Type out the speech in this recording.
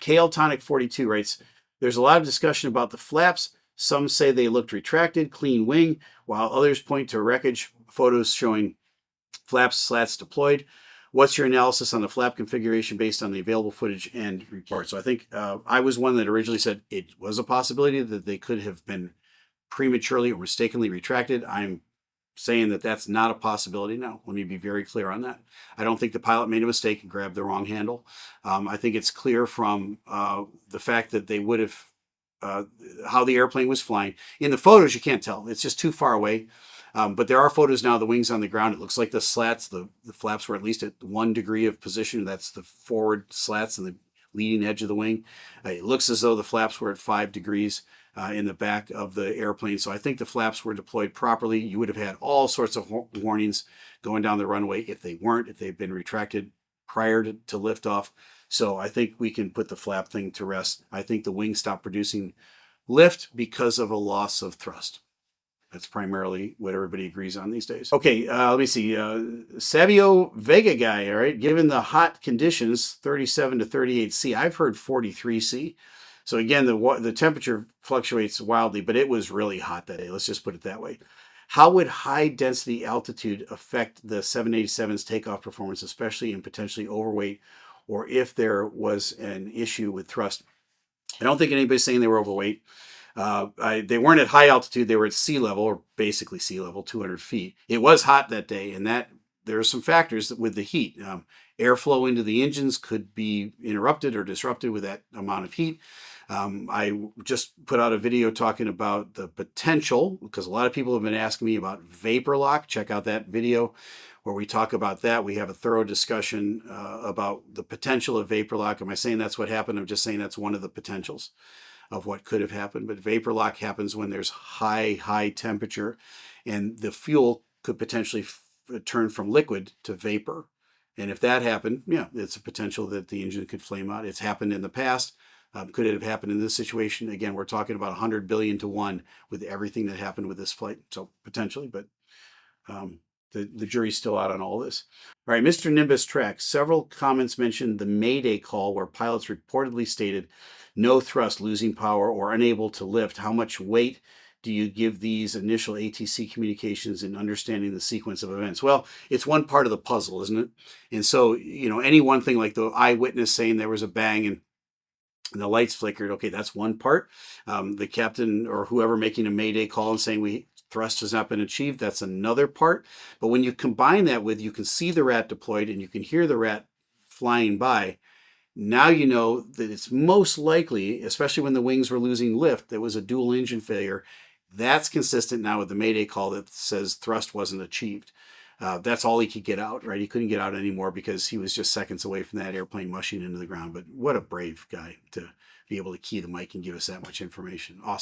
KL Tonic 42 writes, there's a lot of discussion about the flaps. Some say they looked retracted, clean wing, while others point to wreckage photos showing flaps slats deployed. What's your analysis on the flap configuration based on the available footage and reports? So I think I was one that originally said it was a possibility that they could have been prematurely or mistakenly retracted. I'm saying that that's not a possibility now. Let me be very clear on that. I don't think the pilot made a mistake and grabbed the wrong handle. I think it's clear from the fact that they would have, how the airplane was flying. In the photos, you can't tell. It's just too far away. But there are photos now of the wings on the ground. It looks like the slats, the flaps were at least at 1 degree of position. That's the forward slats and the leading edge of the wing. It looks as though the flaps were at 5 degrees in the back of the airplane. So I think the flaps were deployed properly. You would have had all sorts of warnings going down the runway if they weren't, if they've been retracted prior to liftoff. So I think we can put the flap thing to rest. I think the wing stopped producing lift because of a loss of thrust. That's primarily what everybody agrees on these days. Okay, let me see. Savio Vega guy, all right. Given the hot conditions, 37 to 38 C. I've heard 43 C. So again, the temperature fluctuates wildly, but it was really hot that day. Let's just put it that way. How would high density altitude affect the 787's takeoff performance, especially in potentially overweight, or if there was an issue with thrust? I don't think anybody's saying they were overweight. They weren't at high altitude. They were at sea level, or basically sea level, 200 feet. It was hot that day, and that there are some factors with the heat. Airflow into the engines could be interrupted or disrupted with that amount of heat. I just put out a video talking about the potential, because a lot of people have been asking me about vapor lock. Check out that video where we talk about that. We have a thorough discussion about the potential of vapor lock. Am I saying that's what happened? I'm just saying that's one of the potentials of what could have happened. But vapor lock happens when there's high temperature, and the fuel could potentially turn from liquid to vapor. And if that happened, yeah, it's a potential that the engine could flame out. It's happened in the past. Could it have happened in this situation? Again, we're talking about 100 billion to 1 with everything that happened with this flight. So potentially, but the jury's still out on all this. All right, Mr. Nimbus Track. Several comments mentioned the Mayday call where pilots reportedly stated no thrust, losing power, or unable to lift. How much weight do you give these initial ATC communications in understanding the sequence of events? Well, it's one part of the puzzle, isn't it? And so, any one thing like the eyewitness saying there was a bang and the lights flickered, okay, that's one part. The captain or whoever making a Mayday call and saying thrust has not been achieved, that's another part. But when you combine that with, you can see the rat deployed and you can hear the rat flying by, now you know that it's most likely, especially when the wings were losing lift, there was a dual engine failure. That's consistent now with the Mayday call that says thrust wasn't achieved. That's all he could get out, right? He couldn't get out anymore because he was just seconds away from that airplane mushing into the ground. But what a brave guy to be able to key the mic and give us that much information. Awesome.